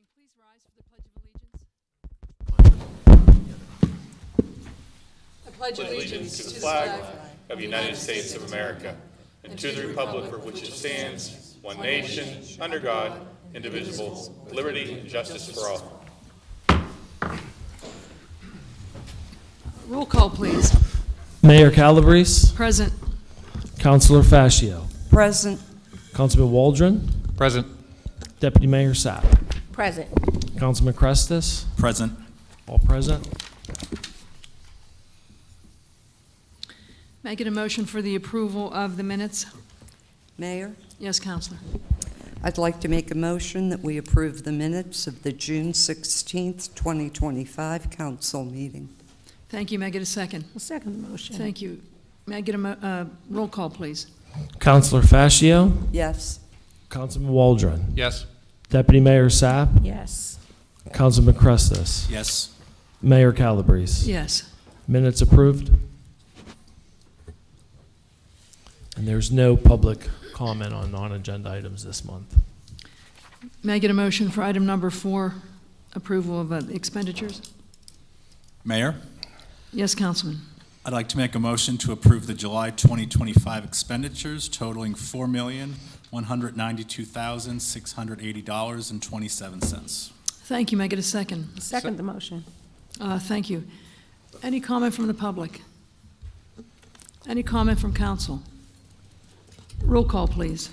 morning. Please rise for the Pledge of Allegiance. I pledge allegiance to the flag of the United States of America and to the republic for which it stands, one nation, under God, indivisible, with liberty and justice for all. Roll call, please. Mayor Calabrese, Present. Councilor Fascio, Present. Councilman Waldron, Present. Deputy Mayor Sapp, Present. Councilman Crestus, Present. all present. May I get a motion for the approval of the minutes? Mayor, Yes, Counselor. I'd like to make a motion that we approve the minutes of the June 16th, 2025 council meeting. Thank you. May I get a second? I'll second the motion. Thank you. May I get a roll call, please? Councilor Fascio, Yes. Councilman Waldron, Yes. Deputy Mayor Sapp, Yes. Councilman Crestus, Yes. Mayor Calabrese. Yes. Minutes approved. And there's no public comment on non-agenda items this month. May I get a motion for item number 4, approval of expenditures? Mayor, Yes, Councilman. I'd like to make a motion to approve the July 2025 expenditures totaling $4,192,680.27. Thank you. May I get a second? Second the motion. Thank you. Any comment from the public? Any comment from council? Roll call, please.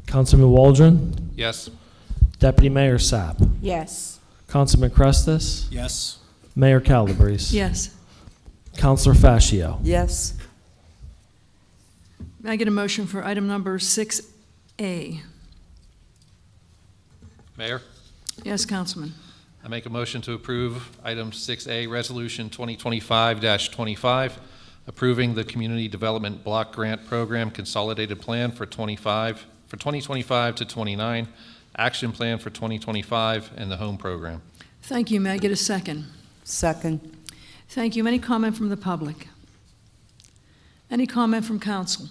Councilman Waldron, Yes. Deputy Mayor Sapp, Yes. Councilman Crestus, Yes. Mayor Calabrese. Yes. Councilor Fascio. Yes. May I get a motion for item number 6A? Mayor, Yes, Councilman. I make a motion to approve item 6A, Resolution 2025-25, approving the Community Development Block Grant Program Consolidated Plan for 2025 to 29, Action Plan for 2025, and the Home Program. Thank you. May I get a second? Second. Thank you. Any comment from the public? Any comment from council?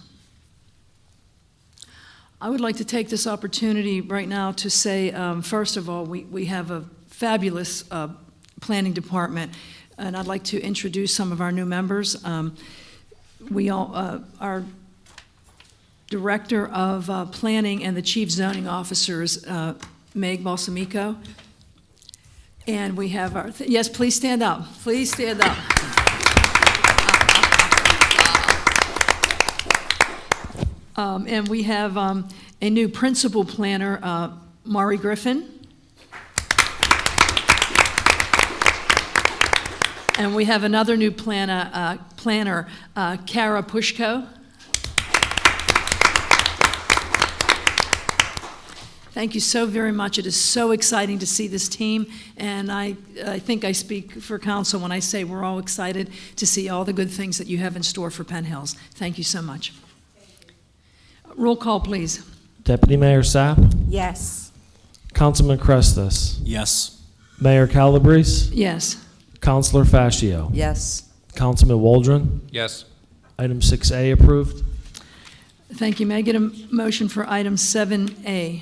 I would like to take this opportunity right now to say, first of all, we have a fabulous planning department, and I'd like to introduce some of our new members. Our Director of Planning and the Chief Zoning Officer is Meg Balsamico. And we have our, yes, please stand up. Please stand up. And we have a new principal planner, Mari Griffin. And we have another new planner, Kara Pushko. Thank you so very much. It is so exciting to see this team, and I think I speak for council when I say we're all excited to see all the good things that you have in store for Penn Hills. Thank you so much. Roll call, please. Deputy Mayor Sapp, Yes. Councilman Crestus, Yes. Mayor Calabrese, Yes. Councilor Fascio, Yes. Councilman Waldron. Yes. Item 6A approved. Thank you. May I get a motion for item 7A?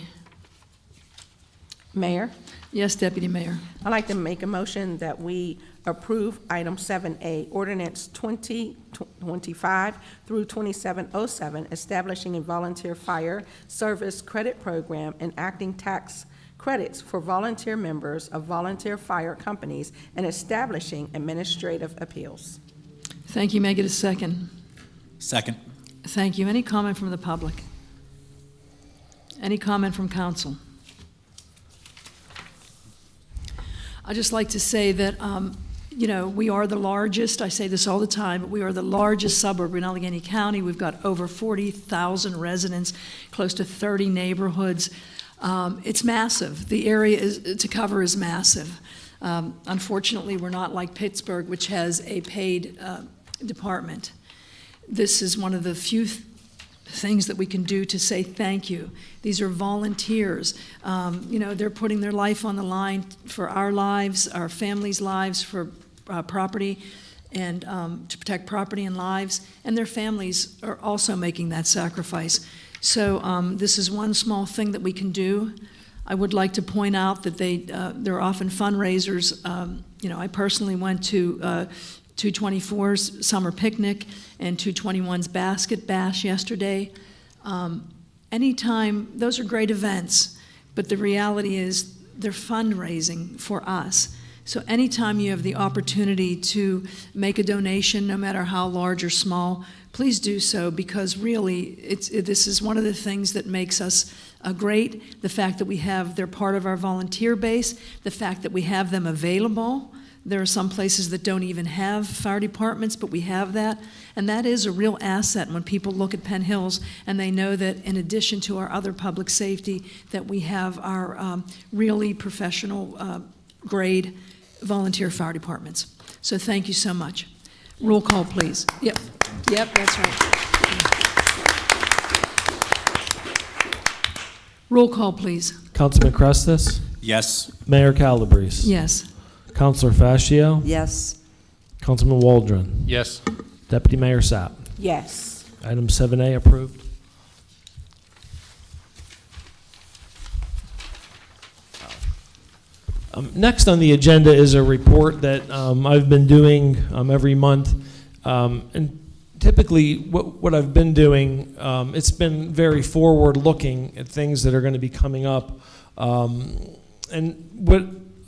Mayor, Yes, Deputy Mayor. I'd like to make a motion that we approve item 7A, ordinance 2025 through 2707, establishing a volunteer fire service credit program and acting tax credits for volunteer members of volunteer fire companies and establishing administrative appeals. Thank you. May I get a second? Second. Thank you. Any comment from the public? Any comment from council? I'd just like to say that, we are the largest, I say this all the time, but we are the largest suburb in Allegheny County. We've got over 40,000 residents, close to 30 neighborhoods. It's massive. The area to cover is massive. Unfortunately, we're not like Pittsburgh, which has a paid department. This is one of the few things that we can do to say thank you. These are volunteers. They're putting their life on the line for our lives, our families' lives, for property, and to protect property and lives, and their families are also making that sacrifice. So this is one small thing that we can do. I would like to point out that they're often fundraisers. I personally went to 224's summer picnic and 221's basket bash yesterday. Anytime, those are great events, but the reality is they're fundraising for us. So anytime you have the opportunity to make a donation, no matter how large or small, please do so, because really this is one of the things that makes us great. The fact that they're part of our volunteer base, the fact that we have them available. There are some places that don't even have fire departments, but we have that. And that is a real asset when people look at Penn Hills and they know that in addition to our other public safety, that we have our really professional grade volunteer fire departments. So thank you so much. Roll call, please. Yep, that's right. Roll call, please. Councilman Crestus? Yes. Mayor Calabrese? Yes. Councilor Fascio? Yes. Councilman Waldron? Yes. Deputy Mayor Sapp? Yes. Item 7A approved. Next on the agenda is a report that I've been doing every month. And typically what I've been doing, it's been very forward-looking at things that are going to be coming up. And what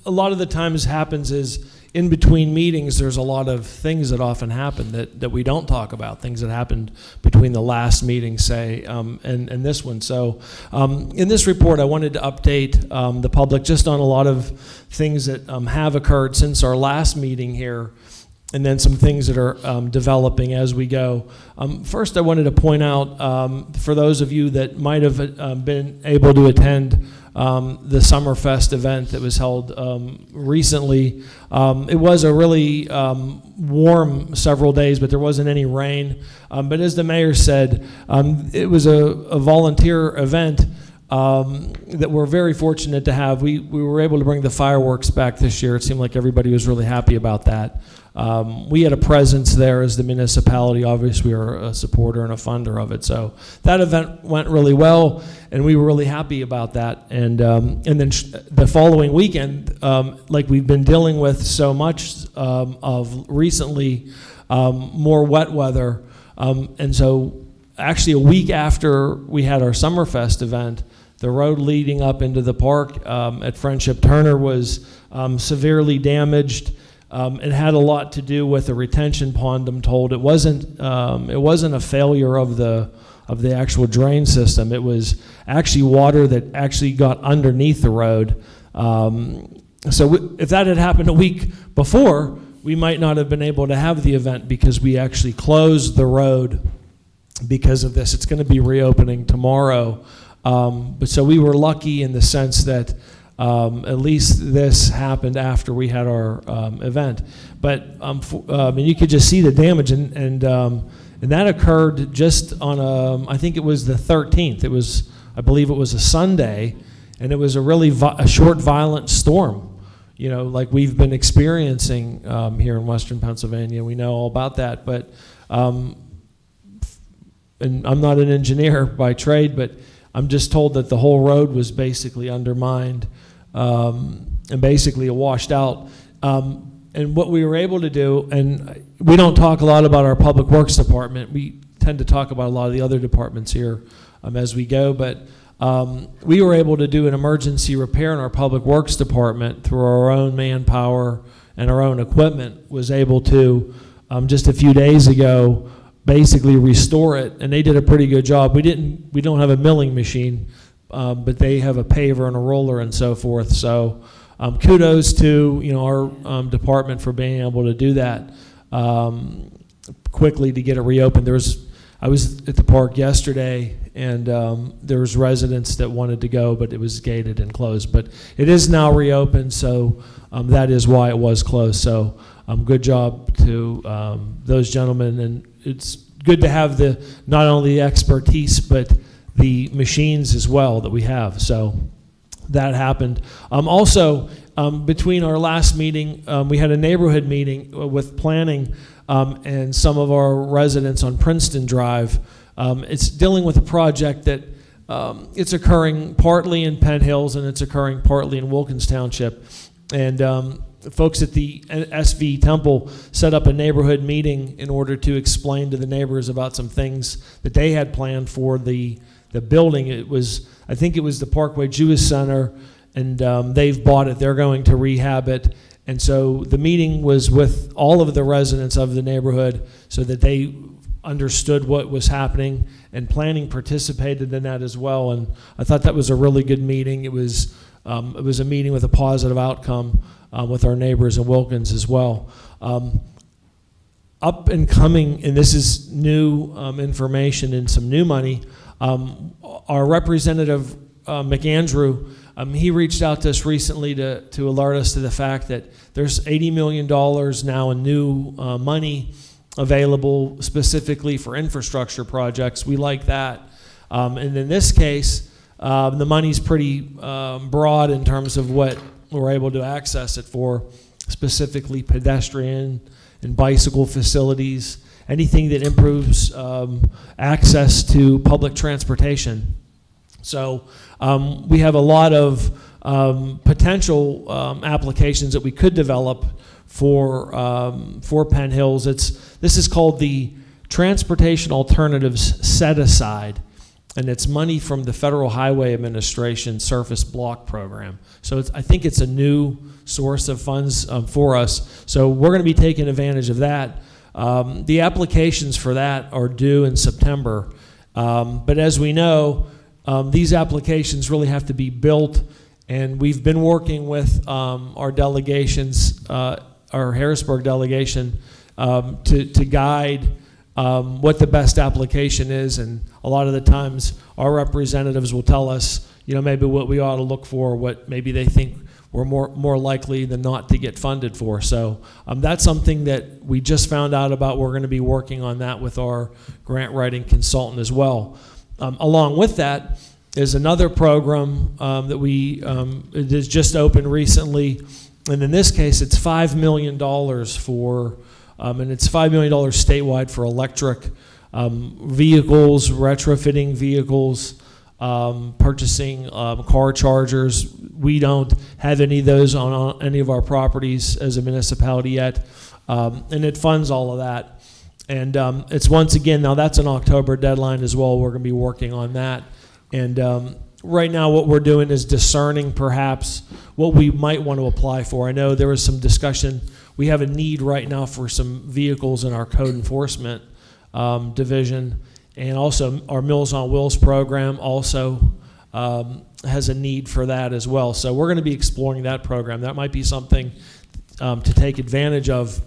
a lot of the times happens is in between meetings, there's a lot of things that often happen that we don't talk about, things that happened between the last meeting, say, and this one. So in this report, I wanted to update the public just on a lot of things that have occurred since our last meeting here, and then some things that are developing as we go. First, I wanted to point out, for those of you that might have been able to attend the Summerfest event that was held recently. It was a really warm several days, but there wasn't any rain. But as the mayor said, it was a volunteer event that we're very fortunate to have. We were able to bring the fireworks back this year. It seemed like everybody was really happy about that. We had a presence there as the municipality. Obviously, we are a supporter and a funder of it. So that event went really well, and we were really happy about that. And then the following weekend, like we've been dealing with so much of recently, more wet weather. And so actually a week after we had our Summerfest event, the road leading up into the park at Friendship Turner was severely damaged. It had a lot to do with a retention pond, I'm told. It wasn't a failure of the actual drain system. It was actually water that actually got underneath the road. So if that had happened a week before, we might not have been able to have the event because we actually closed the road because of this. It's going to be reopening tomorrow. But so we were lucky in the sense that at least this happened after we had our event. But and you could just see the damage, and that occurred just on I think it was the 13th. I believe it was a Sunday, and it was a really a short, violent storm. You know, like we've been experiencing here in Western Pennsylvania. We know all about that, but and I'm not an engineer by trade, but I'm just told that the whole road was basically undermined and basically washed out. And what we were able to do, and we don't talk a lot about our Public Works Department. We tend to talk about a lot of the other departments here as we go, but we were able to do an emergency repair in our Public Works Department through our own manpower and our own equipment, was able to, just a few days ago, basically restore it, and they did a pretty good job. We don't have a milling machine, but they have a paver and a roller and so forth. So kudos to our department for being able to do that quickly to get it reopened. I was at the park yesterday, and there was residents that wanted to go, but it was gated and closed. But it is now reopened, so that is why it was closed. So good job to those gentlemen, and it's good to have not only the expertise but the machines as well that we have. So that happened. Also, between our last meeting, we had a neighborhood meeting with planning and some of our residents on Princeton Drive. It's dealing with a project that it's occurring partly in Penn Hills and it's occurring partly in Wilkins Township. And folks at the SV Temple set up a neighborhood meeting in order to explain to the neighbors about some things that they had planned for the building. I think it was the Parkway Jewish Center, and they've bought it. They're going to rehab it. And so the meeting was with all of the residents of the neighborhood so that they understood what was happening, and planning participated in that as well. And I thought that was a really good meeting. It was a meeting with a positive outcome with our neighbors in Wilkins as well. Up and coming, and this is new information and some new money, our representative McAndrew, he reached out to us recently to alert us to the fact that there's $80 million now in new money available specifically for infrastructure projects. We like that. And in this case, the money's pretty broad in terms of what we're able to access it for, specifically pedestrian and bicycle facilities, anything that improves access to public transportation. So we have a lot of potential applications that we could develop for Penn Hills. This is called the Transportation Alternatives Set Aside, and it's money from the Federal Highway Administration Surface Block Program. So I think it's a new source of funds for us. So we're going to be taking advantage of that. The applications for that are due in September. But as we know, these applications really have to be built, and we've been working with our delegations, our Harrisburg delegation, to guide what the best application is. And a lot of the times our representatives will tell us, maybe what we ought to look for, what maybe they think we're more likely than not to get funded for. So that's something that we just found out about. We're going to be working on that with our grant writing consultant as well. Along with that is another program that it has just opened recently, and in this case it's $5 million for, and it's $5 million statewide for electric vehicles, retrofitting vehicles, purchasing car chargers. We don't have any of those on any of our properties as a municipality yet, and it funds all of that. And it's once again, now that's an October deadline as well. We're going to be working on that. And right now what we're doing is discerning perhaps what we might want to apply for. I know there was some discussion. We have a need right now for some vehicles in our code enforcement division. And also our Meals on Wheels program also has a need for that as well. So we're going to be exploring that program. That might be something to take advantage of.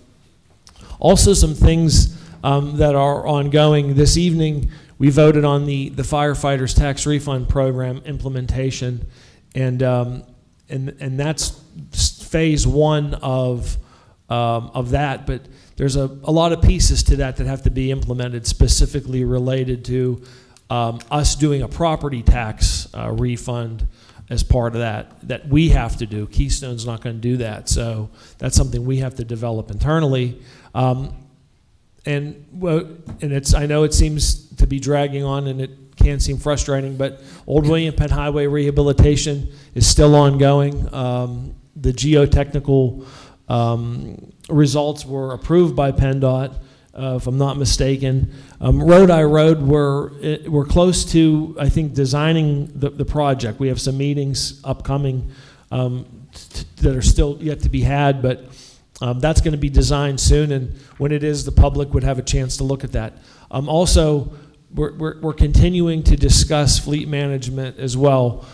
Also some things that are ongoing. This evening we voted on the firefighters tax refund program implementation, and that's phase one of that. But there's a lot of pieces to that have to be implemented, specifically related to us doing a property tax refund as part of that we have to do. Keystone's not going to do that, so that's something we have to develop internally. And I know it seems to be dragging on, and it can seem frustrating, but Old William Penn Highway rehabilitation is still ongoing. The geotechnical results were approved by PennDOT, if I'm not mistaken. Rodi Road, we're close to, I think, designing the project. We have some meetings upcoming that are still yet to be had, but that's going to be designed soon, and when it is, the public would have a chance to look at that. Also, we're continuing to discuss fleet management as well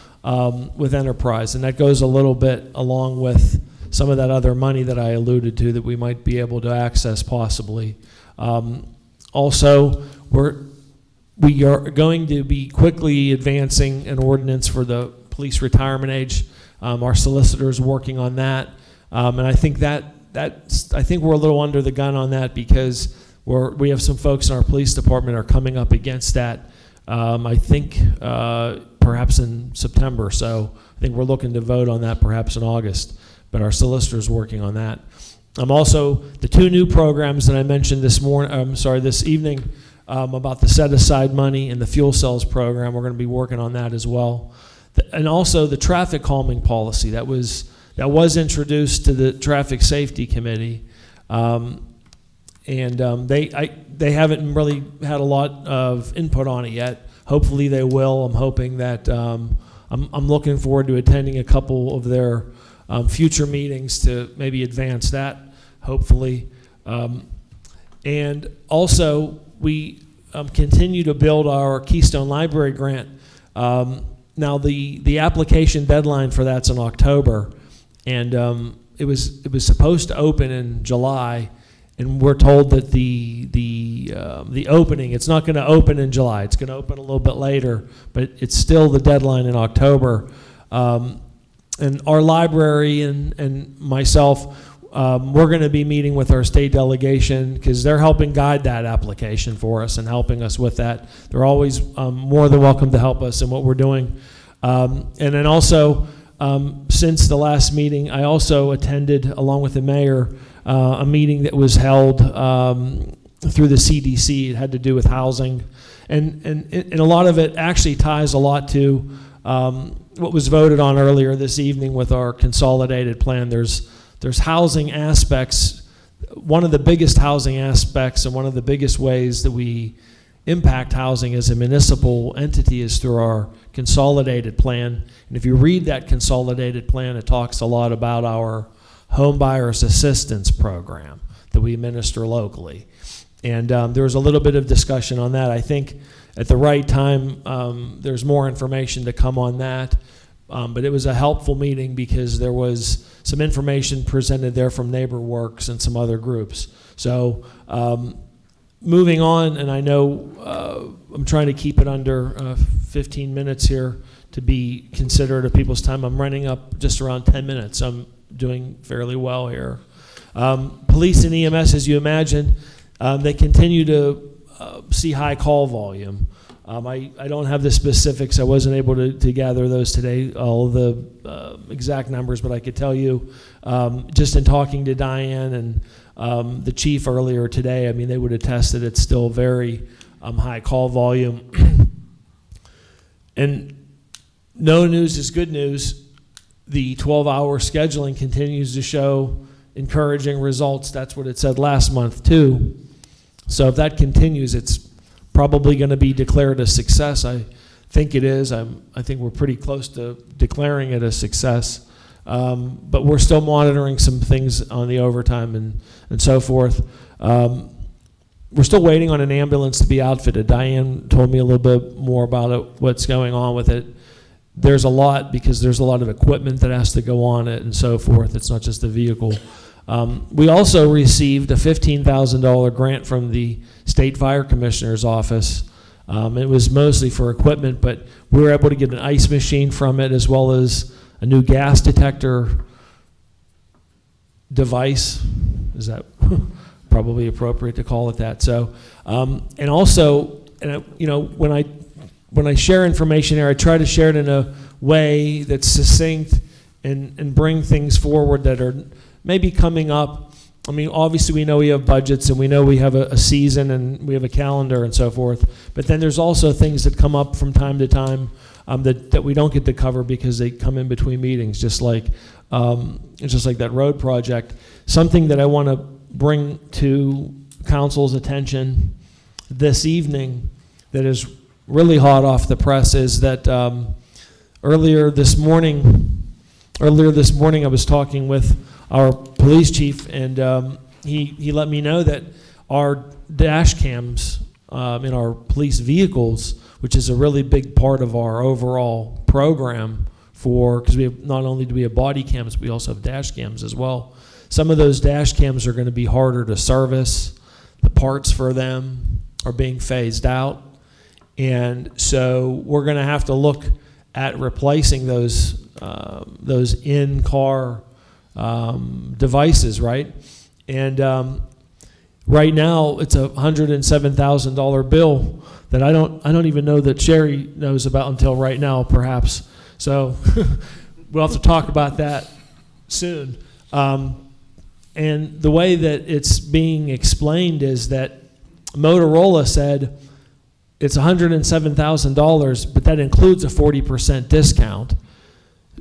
with Enterprise, and that goes a little bit along with some of that other money that I alluded to that we might be able to access possibly. Also, we are going to be quickly advancing an ordinance for the police retirement age. Our solicitor is working on that, and I think I think we're a little under the gun on that because we have some folks in our police department are coming up against that. I think perhaps in September. So I think we're looking to vote on that perhaps in August. But our solicitor is working on that. Also, the two new programs that I mentioned this evening about the set-aside money and the fuel cells program. We're going to be working on that as well. And also the traffic calming policy that was introduced to the Traffic Safety Committee. They haven't really had a lot of input on it yet. Hopefully they will. I'm hoping that I'm looking forward to attending a couple of their future meetings to maybe advance that, hopefully. And also, we continue to build our Keystone Library grant. Now, the application deadline for that's in October, and it was supposed to open in July, and we're told that the opening, it's not going to open in July. It's going to open a little bit later, but it's still the deadline in October. And our library and myself, we're going to be meeting with our state delegation because they're helping guide that application for us and helping us with that. They're always more than welcome to help us in what we're doing. And then also, since the last meeting, I also attended, along with the mayor, a meeting that was held through the CDC. It had to do with housing. And a lot of it actually ties a lot to what was voted on earlier this evening with our consolidated plan. There's housing aspects. One of the biggest housing aspects and one of the biggest ways that we impact housing as a municipal entity is through our consolidated plan. And if you read that consolidated plan, it talks a lot about our home buyers assistance program that we administer locally. And there was a little bit of discussion on that. I think at the right time, there's more information to come on that. But it was a helpful meeting because there was some information presented there from NeighborWorks and some other groups. So moving on, and I know I'm trying to keep it under 15 minutes here to be considerate of people's time. I'm running up just around 10 minutes. I'm doing fairly well here. Police and EMS, as you imagine, they continue to see high call volume. I don't have the specifics. I wasn't able to gather those today, all of the exact numbers, but I could tell you, just in talking to Diane and the chief earlier today, I mean, they would attest that it's still very high call volume. And no news is good news. The 12-hour scheduling continues to show encouraging results. That's what it said last month, too. So if that continues, it's probably going to be declared a success. I think it is. I think we're pretty close to declaring it a success. But we're still monitoring some things on the overtime and so forth. We're still waiting on an ambulance to be outfitted. Diane told me a little bit more about it, what's going on with it. There's a lot because there's a lot of equipment that has to go on it and so forth. It's not just the vehicle. We also received a $15,000 grant from the State Fire Commissioner's office. It was mostly for equipment, but we were able to get an ice machine from it as well as a new gas detector device. Is that probably appropriate to call it that? So, and also, when I share information here, I try to share it in a way that's succinct and bring things forward that are maybe coming up. I mean, obviously we know we have budgets and we know we have a season and we have a calendar and so forth, but then there's also things that come up from time to time that we don't get to cover because they come in between meetings, just like that road project. Something that I want to bring to council's attention this evening that is really hot off the press is that earlier this morning I was talking with our police chief, and he let me know that our dash cams in our police vehicles, which is a really big part of our overall program because we have, not only do we have body cams, we also have dash cams as well. Some of those dash cams are going to be harder to service. The parts for them are being phased out. And so we're going to have to look at replacing those in-car devices, right? And right now it's a $107,000 bill that I don't even know that Sherry knows about until right now, perhaps. So we'll have to talk about that soon. And the way that it's being explained is that Motorola said it's $107,000, but that includes a 40% discount.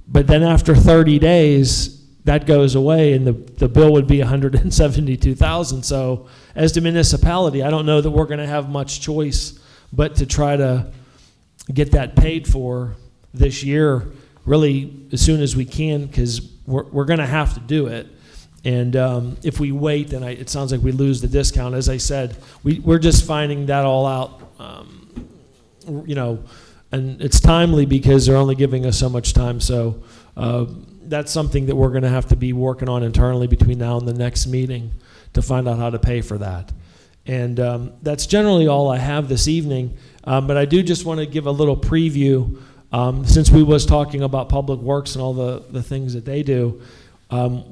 But then after 30 days, that goes away, and the bill would be $172,000. So as the municipality, I don't know that we're going to have much choice but to try to get that paid for this year, really as soon as we can, because we're going to have to do it. And if we wait, then it sounds like we lose the discount. As I said, we're just finding that all out, and it's timely because they're only giving us so much time. So that's something that we're going to have to be working on internally between now and the next meeting to find out how to pay for that. And that's generally all I have this evening. But I do just want to give a little preview, since we was talking about Public Works and all the things that they do.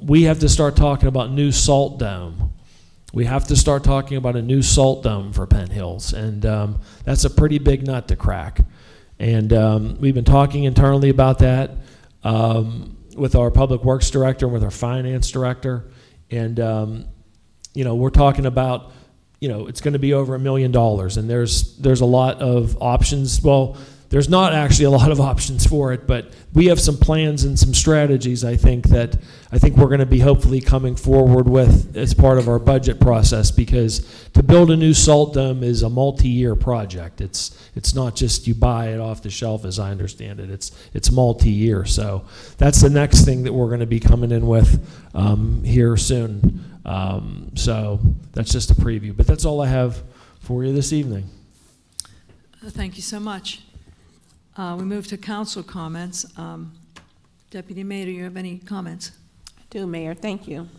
We have to start talking about new salt dome. We have to start talking about a new salt dome for Penn Hills, and that's a pretty big nut to crack. And we've been talking internally about that with our Public Works Director and with our Finance Director. And, we're talking about, it's going to be over $1 million, and there's a lot of options. Well, there's not actually a lot of options for it, but we have some plans and some strategies, I think we're going to be hopefully coming forward with as part of our budget process, because to build a new salt dome is a multi-year project. It's not just you buy it off the shelf, as I understand it. It's multi-year. So that's the next thing that we're going to be coming in with here soon. So that's just a preview. But that's all I have for you this evening. Thank you so much. We move to council comments. Deputy Mayor, do you have any comments? I do, Mayor, thank you.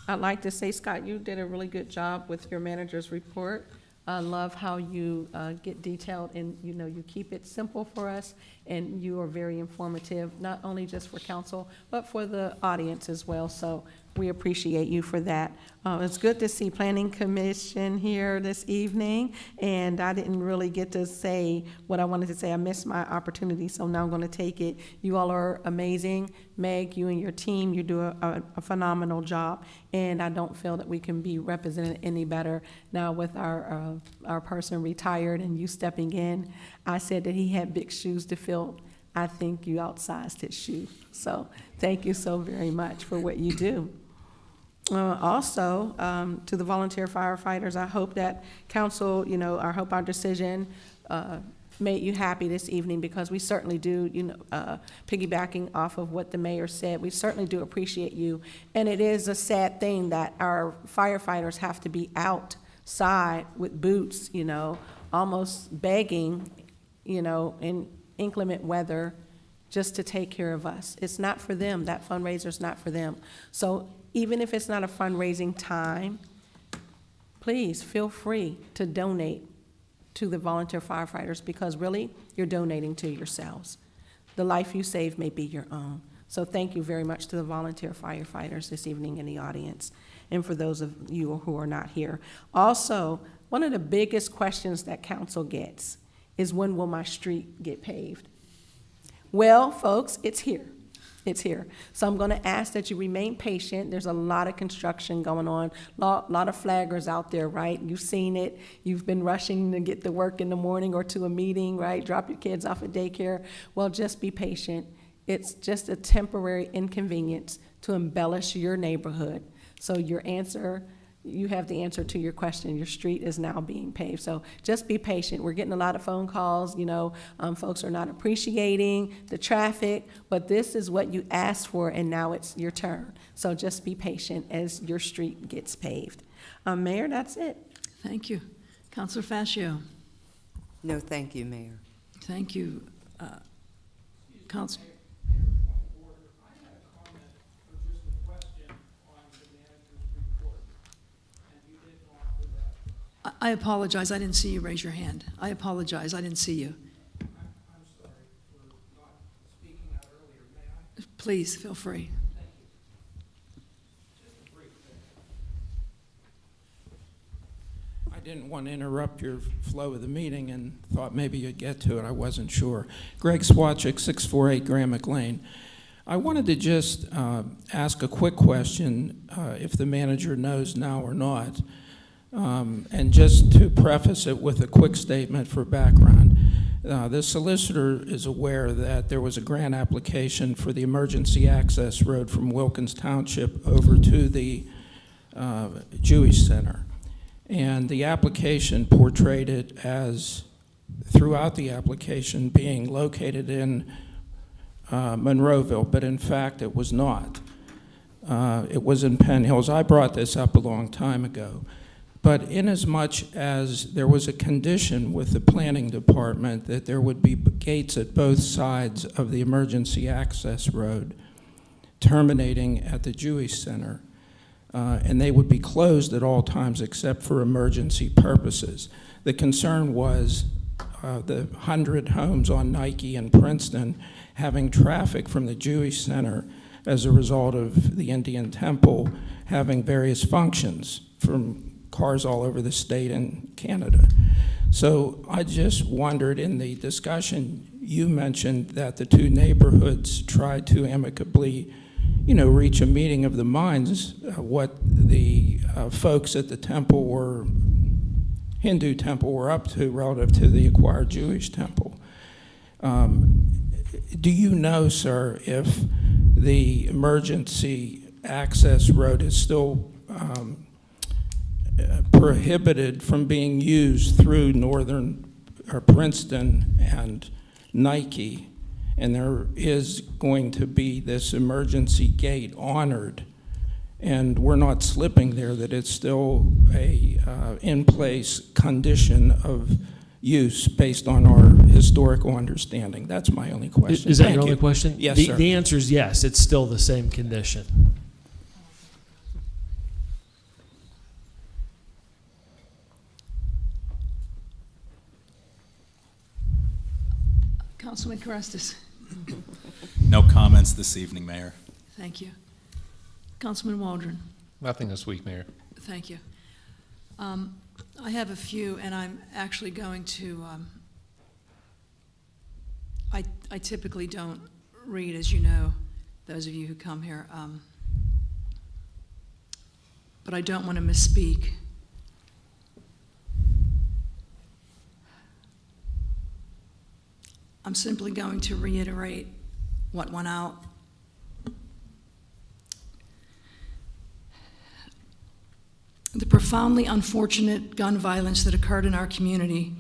I'd like to say, Scott, you did a really good job with your manager's report. I love how you get detailed, and you keep it simple for us, and you are very informative, not only just for council, but for the audience as well. So we appreciate you for that. It's good to see Planning Commission here this evening, and I didn't really get to say what I wanted to say. I missed my opportunity, so now I'm going to take it. You all are amazing. Meg, you and your team, you do a phenomenal job, and I don't feel that we can be represented any better now with our person retired and you stepping in. I said that he had big shoes to fill. I think you outsized his shoe. So thank you so very much for what you do. Also, to the volunteer firefighters, I hope that council, I hope our decision made you happy this evening, because we certainly do, piggybacking off of what the mayor said, we certainly do appreciate you. And it is a sad thing that our firefighters have to be outside with boots, almost begging, in inclement weather just to take care of us. It's not for them. That fundraiser's not for them. So even if it's not a fundraising time, please feel free to donate to the volunteer firefighters, because really, you're donating to yourselves. The life you save may be your own. So thank you very much to the volunteer firefighters this evening in the audience, and for those of you who are not here. Also, one of the biggest questions that council gets is, when will my street get paved? Well, folks, it's here. It's here. So I'm going to ask that you remain patient. There's a lot of construction going on, a lot of flaggers out there, right? You've seen it. You've been rushing to get to work in the morning or to a meeting, right? Drop your kids off at daycare. Well, just be patient. It's just a temporary inconvenience to embellish your neighborhood. So you have the answer to your question. Your street is now being paved. So just be patient. We're getting a lot of phone calls. Folks are not appreciating the traffic, but this is what you asked for, and now it's your turn. So just be patient as your street gets paved. Mayor, that's it. Thank you. Councilor Fascio. No, thank you, Mayor. Thank you. Council. I apologize. I didn't see you raise your hand. I apologize. I didn't see you. I'm sorry for not speaking out earlier. May I? Please, feel free. Thank you. Just a brief thing. I didn't want to interrupt your flow of the meeting and thought maybe you'd get to it. I wasn't sure. Greg Swatchik, 648 Gramick Lane. I wanted to just ask a quick question, if the manager knows now or not. And just to preface it with a quick statement for background, the solicitor is aware that there was a grant application for the emergency access road from Wilkins Township over to the Jewish Center. And the application portrayed it as, throughout the application, being located in Monroeville, but in fact it was not. It was in Penn Hills. I brought this up a long time ago. But inasmuch as there was a condition with the planning department that there would be gates at both sides of the emergency access road terminating at the Jewish Center, and they would be closed at all times except for emergency purposes. The concern was the 100 homes on Nike and Princeton having traffic from the Jewish Center as a result of the Indian Temple having various functions from cars all over the state and Canada. So I just wondered, in the discussion, you mentioned that the two neighborhoods tried to amicably, reach a meeting of the minds, what the folks at the temple were, Hindu temple, were up to relative to the acquired Jewish temple. Do you know, sir, if the emergency access road is still prohibited from being used through Princeton and Nike, and there is going to be this emergency gate honored, and we're not slipping there, that it's still a in-place condition of use based on our historical understanding? That's my only question. Is that Thank your you. only question? Yes, the, sir. The answer is yes. It's still the same condition. Councilman Karestas. No comments this evening, Mayor. Thank you. Councilman Waldron. Nothing this week, Mayor. Thank you. I have a few, and I'm actually going to, I typically don't read, as you know, those of you who come here, but I don't want to misspeak. I'm simply going to reiterate what went out. The profoundly unfortunate gun violence that occurred in our community,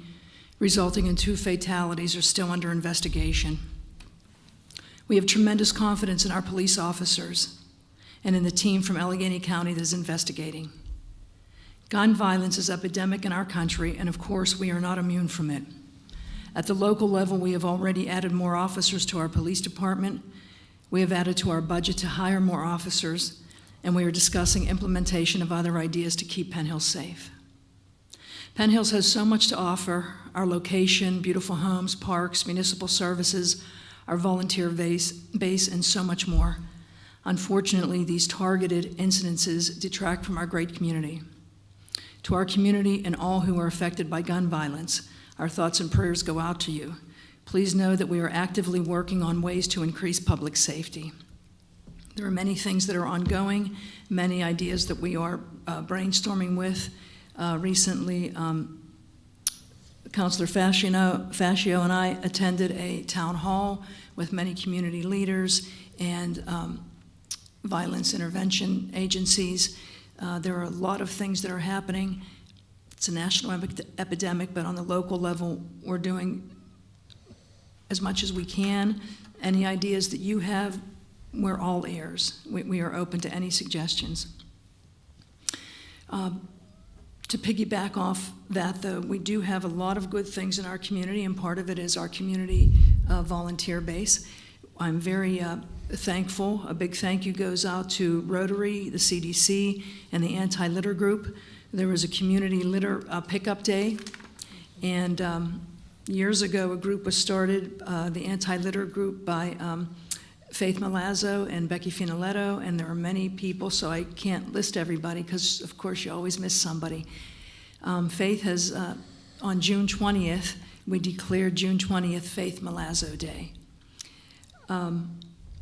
resulting in 2 fatalities, are still under investigation. We have tremendous confidence in our police officers and in the team from Allegheny County that is investigating. Gun violence is epidemic in our country, and of course, we are not immune from it. At the local level, we have already added more officers to our police department. We have added to our budget to hire more officers, and we are discussing implementation of other ideas to keep Penn Hills safe. Penn Hills has so much to offer: our location, beautiful homes, parks, municipal services, our volunteer base, and so much more. Unfortunately, these targeted incidences detract from our great community. To our community and all who are affected by gun violence, our thoughts and prayers go out to you. Please know that we are actively working on ways to increase public safety. There are many things that are ongoing, many ideas that we are brainstorming with. Recently, Councilor Fascio and I attended a town hall with many community leaders and violence intervention agencies. There are a lot of things that are happening. It's a national epidemic, but on the local level, we're doing as much as we can. Any ideas that you have, we're all ears. We are open to any suggestions. To piggyback off that, though, we do have a lot of good things in our community, and part of it is our community volunteer base. I'm very thankful. A big thank you goes out to Rotary, the CDC, and the Anti-Litter Group. There was a community litter pickup day, and years ago a group was started, the Anti-Litter Group, by Faith Milazzo and Becky Finoletto, and there are many people, so I can't list everybody because, of course, you always miss somebody. Faith has, on June 20th, we declared June 20th Faith Milazzo Day.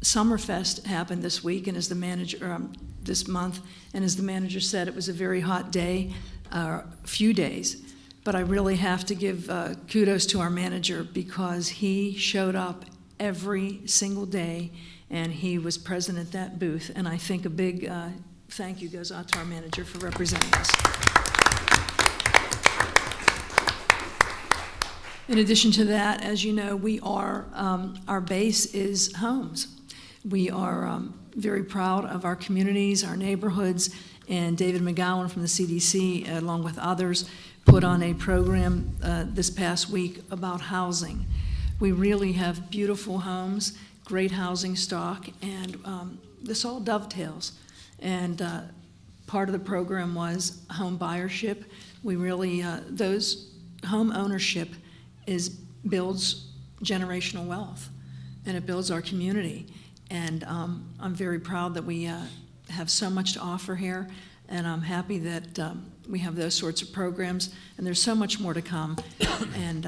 Summerfest happened this week, and as the manager, this month, and as the manager said, it was a very hot day. few days. But I really have to give kudos to our manager because he showed up every single day and he was present at that booth. And I think a big thank you goes out to our manager for representing us. In addition to that, as you know, we are, our base is homes. We are very proud of our communities, our neighborhoods, and David McGowan from the CDC, along with others, put on a program this past week about housing. We really have beautiful homes, great housing stock, and this all dovetails. And part of the program was home buyership. We really, those home ownership builds generational wealth, and it builds our community. And I'm very proud that we have so much to offer here, and I'm happy that we have those sorts of programs, and there's so much more to come. And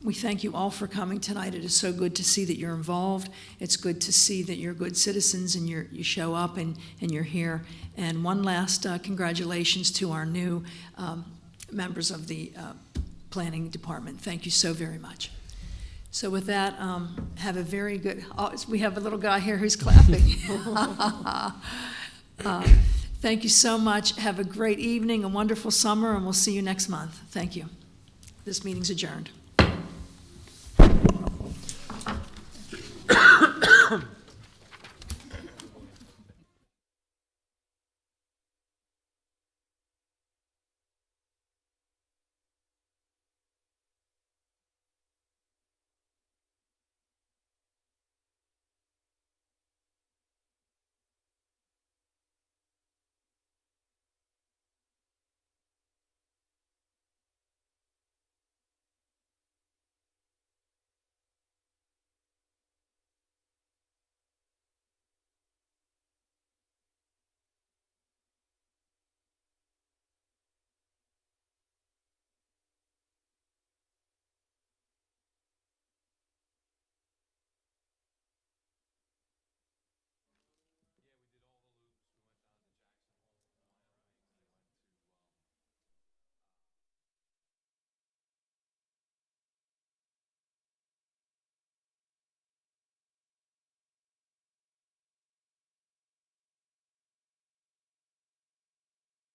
we thank you all for coming tonight. It is so good to see that you're involved. It's good to see that you're good citizens and you show up and you're here. And one last congratulations to our new members of the Planning Department. Thank you so very much. So with that, have a very good, we have a little guy here who's clapping. Thank you so much. Have a great evening, a wonderful summer, and we'll see you next month. Thank you. This meeting's adjourned.